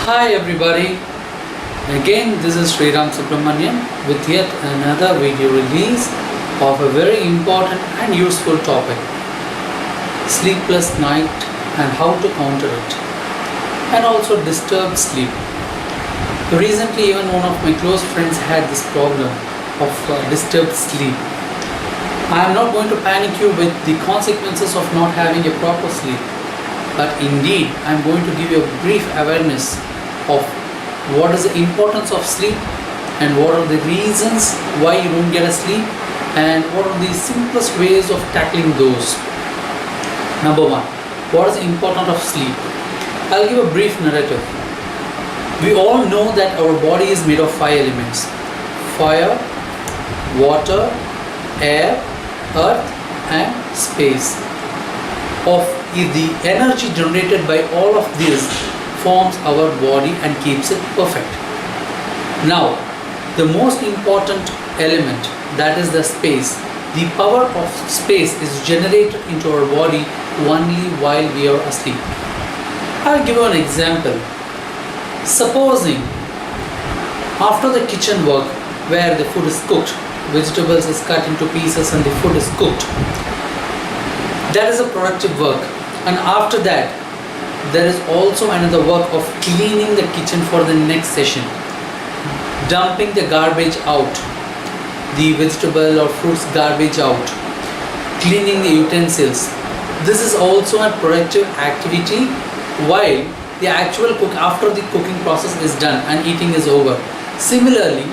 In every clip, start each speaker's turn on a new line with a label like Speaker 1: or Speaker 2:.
Speaker 1: Hi everybody, again this is Sriram with yet another video release of a very important and useful topic, sleepless night and how to counter it, and also disturbed sleep. Recently even one of my close friends had this problem of disturbed sleep. I am not going to panic you with the consequences of not having a proper sleep, but indeed I am going to give you a brief awareness of what is the importance of sleep and what are the reasons why you don't get a sleep and what are the simplest ways of tackling those. Number one, what is the importance of sleep? I'll give a brief narrative. We all know that our body is made of 5 elements: fire, water, air, earth and space. Of the energy generated by all of these forms our body and keeps it perfect. Now, the most important element, that is the space. The power of space is generated into our body only while we are asleep. I'll give you an example. Supposing after the kitchen work where the food is cooked, vegetables is cut into pieces and the food is cooked, that is a productive work, and after that there is also another work of cleaning the kitchen for the next session, dumping the garbage out, the vegetable or fruits garbage out, cleaning the utensils. This is also a productive activity while the actual after the cooking process is done and eating is over. Similarly,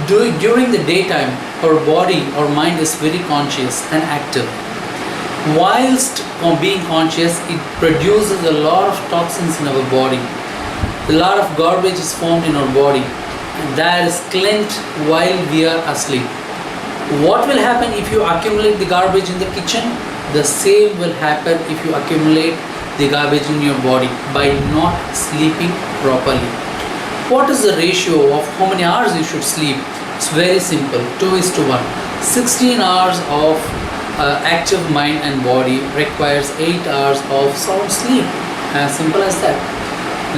Speaker 1: during the daytime our body, our mind is very conscious and active. Whilst being conscious, it produces a lot of toxins in our body. A lot of garbage is formed in our body and that is cleansed while we are asleep. What will happen if you accumulate the garbage in the kitchen? The same will happen if you accumulate the garbage in your body by not sleeping properly. What is the ratio of how many hours you should sleep? It's very simple, 2:1. 16 hours of active mind and body requires 8 hours of sound sleep. As simple as that.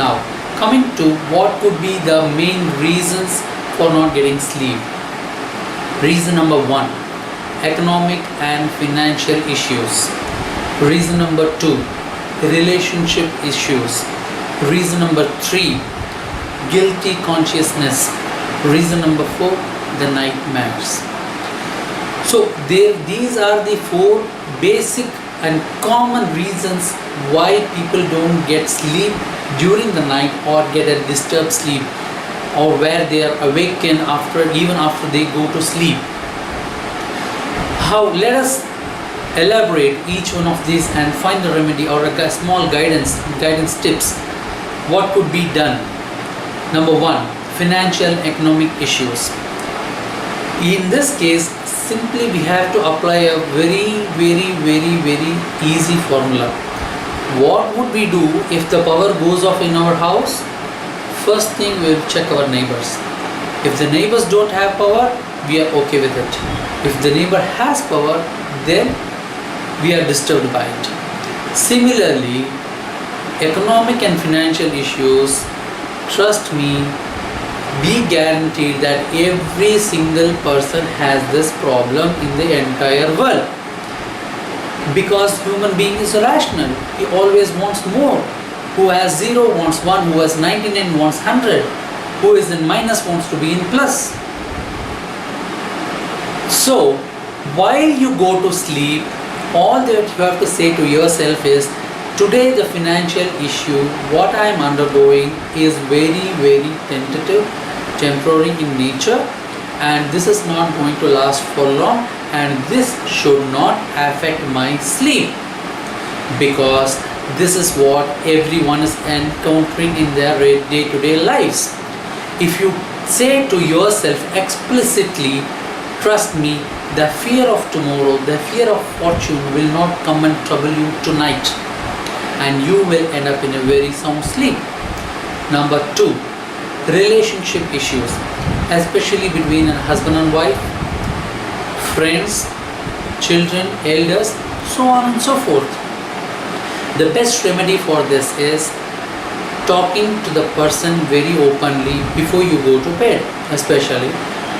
Speaker 1: Now, coming to what could be the main reasons for not getting sleep. Reason number 1, economic and financial issues. Reason number 2, relationship issues. Reason number 3, guilty consciousness. Reason number 4, the nightmares. So these are the 4 basic and common reasons why people don't get sleep during the night or get a disturbed sleep, or where they are awakened even after they go to sleep. Let us elaborate each one of these and find a remedy or a small guidance tips. What could be done? Number 1, financial economic issues. In this case, simply we have to apply a very easy formula. What would we do if the power goes off in our house? First thing, we will check our neighbors. If the neighbors don't have power, we are okay with it. If the neighbor has power, then we are disturbed by it. Similarly, economic and financial issues, trust me, be guaranteed that every single person has this problem in the entire world, because human being is rational. He always wants more. Who has 0 wants 1, who has 99 wants 100, who is in minus wants to be in plus. So while you go to sleep, all that you have to say to yourself is, today the financial issue what I am undergoing is very tentative, temporary in nature, and this is not going to last for long, and this should not affect my sleep, because this is what everyone is encountering in their day-to-day lives. If you say to yourself explicitly, trust me, the fear of tomorrow, the fear of fortune will not come and trouble you tonight, and you will end up in a very sound sleep. Number 2, relationship issues, especially between a husband and wife, friends, children, elders, so on and so forth. The best remedy for this is talking to the person very openly before you go to bed, especially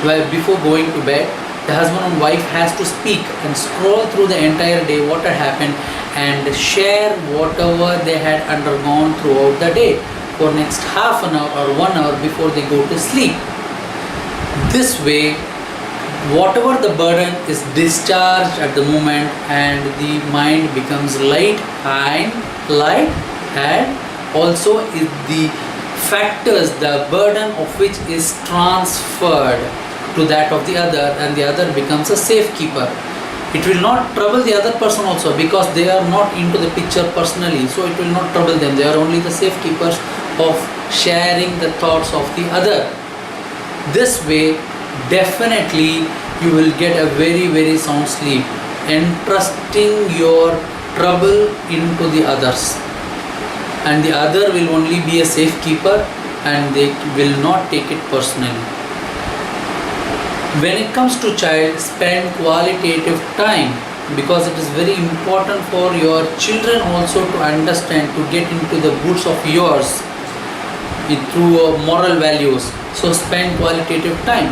Speaker 1: where before going to bed the husband and wife has to speak and scroll through the entire day what had happened and share whatever they had undergone throughout the day for next half an hour or 1 hour before they go to sleep. This way, whatever the burden is discharged at the moment and the mind becomes light and also is the factors, the burden of which is transferred to that of the other, and the other becomes a safekeeper. It will not trouble the other person also because they are not into the picture personally, so it will not trouble them. They are only the safekeepers of sharing the thoughts of the other. This way, definitely you will get a very sound sleep, entrusting your trouble into the others, and the other will only be a safekeeper and they will not take it personally. When it comes to child, spend qualitative time because it is very important for your children also to understand, to get into the roots of yours through moral values. So spend qualitative time.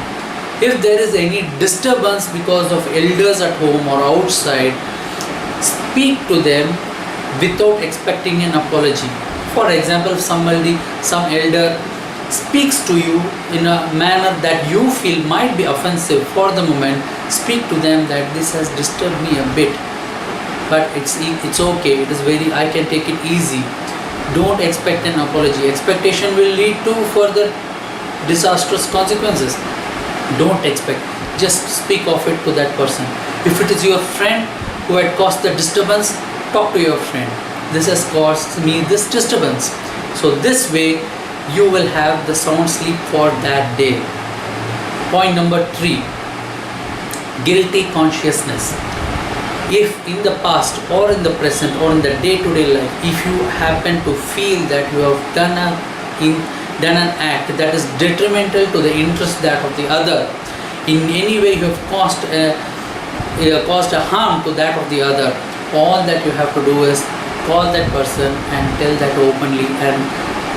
Speaker 1: If there is any disturbance because of elders at home or outside, speak to them without expecting an apology. For example, if some elder speaks to you in a manner that you feel might be offensive for the moment, speak to them that this has disturbed me a bit, but it's okay, I can take it easy. Don't expect an apology. Expectation will lead to further disastrous consequences. Don't expect, just speak of it to that person. If it is your friend who had caused the disturbance, talk to your friend. This has caused me this disturbance. So this way you will have the sound sleep for that day. Point number 3, guilty consciousness. If in the past or in the present or in the day-to-day life, if you happen to feel that you have done an act that is detrimental to the interest that of the other, in any way you have caused a harm to that of the other, all that you have to do is call that person and tell that openly and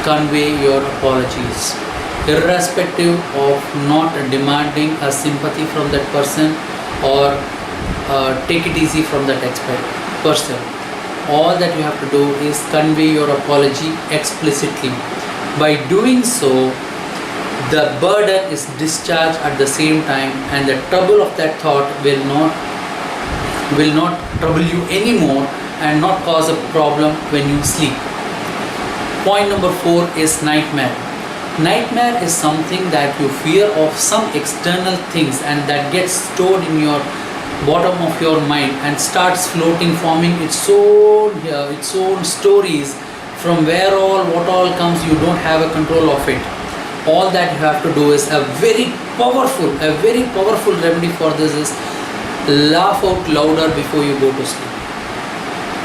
Speaker 1: convey your apologies, irrespective of not demanding a sympathy from that person or take it easy from that person. All that you have to do is convey your apology explicitly. By doing so, the burden is discharged at the same time, and the trouble of that thought will not trouble you anymore and not cause a problem when you sleep. Point number 4 is nightmare. Nightmare is something that you fear of some external things and that gets stored in your bottom of your mind and starts floating, forming its own stories from what all comes. You don't have a control of it. All that you have to do is a very powerful remedy for this is laugh out louder before you go to sleep.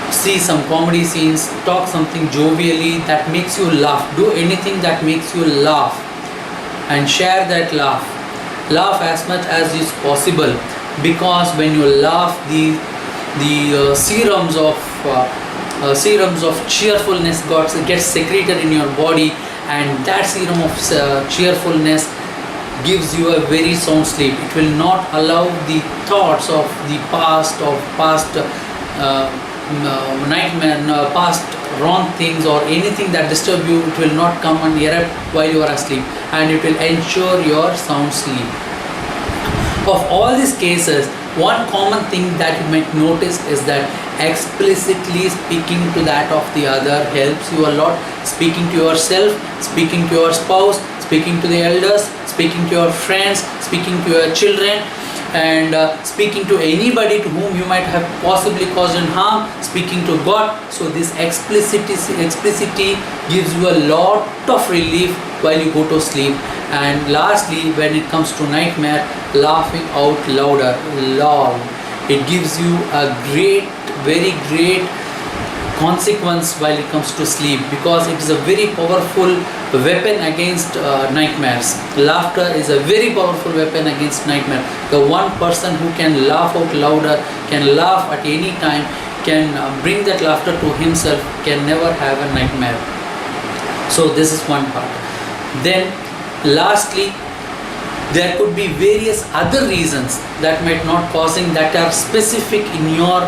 Speaker 1: See some comedy scenes, talk something jovially that makes you laugh. Do anything that makes you laugh and share that laugh. Laugh as much as is possible, because when you laugh, the serums of cheerfulness gets secreted in your body, and that serum of cheerfulness gives you a very sound sleep. It will not allow the thoughts of the past nightmare, past wrong things or anything that disturb you. It will not come and erupt while you are asleep, and it will ensure your sound sleep. Of all these cases, one common thing that you might notice is that explicitly speaking to that of the other helps you a lot. Speaking to yourself, speaking to your spouse, speaking to the elders, speaking to your friends, speaking to your children, and speaking to anybody to whom you might have possibly caused harm, speaking to God. So this explicitity gives you a lot of relief while you go to sleep. And lastly, when it comes to nightmare, laughing out louder, loud, it gives you a very great consequence while it comes to sleep, because it is a very powerful weapon against nightmares. Laughter is a very powerful weapon against nightmare. The one person who can laugh out louder, can laugh at any time, can bring that laughter to himself, can never have a nightmare. So this is one part. Then lastly, there could be various other reasons that might not causing, that are specific in your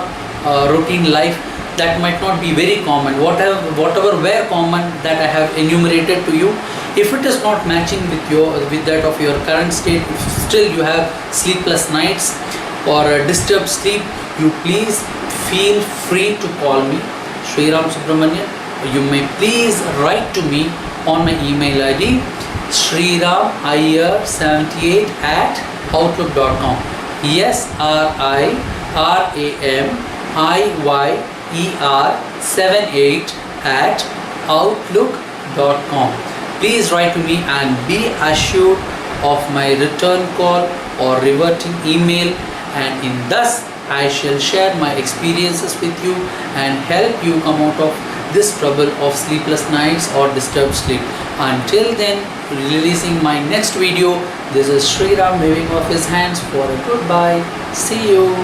Speaker 1: routine life, that might not be very common. Whatever were common that I have enumerated to you, if it is not matching with that of your current state, if still you have sleepless nights or disturbed sleep, you please feel free to call me, Sriram Subramanian. You may please write to me on my email ID, sriram78@outlook.com. SRIRAMAIER78@outlook.com. Please write to me and be assured of my return call or reverting email, and in thus I shall share my experiences with you and help you come out of this trouble of sleepless nights or disturbed sleep. Until then, releasing my next video, this is Sriram waving off his hands for a goodbye. See you.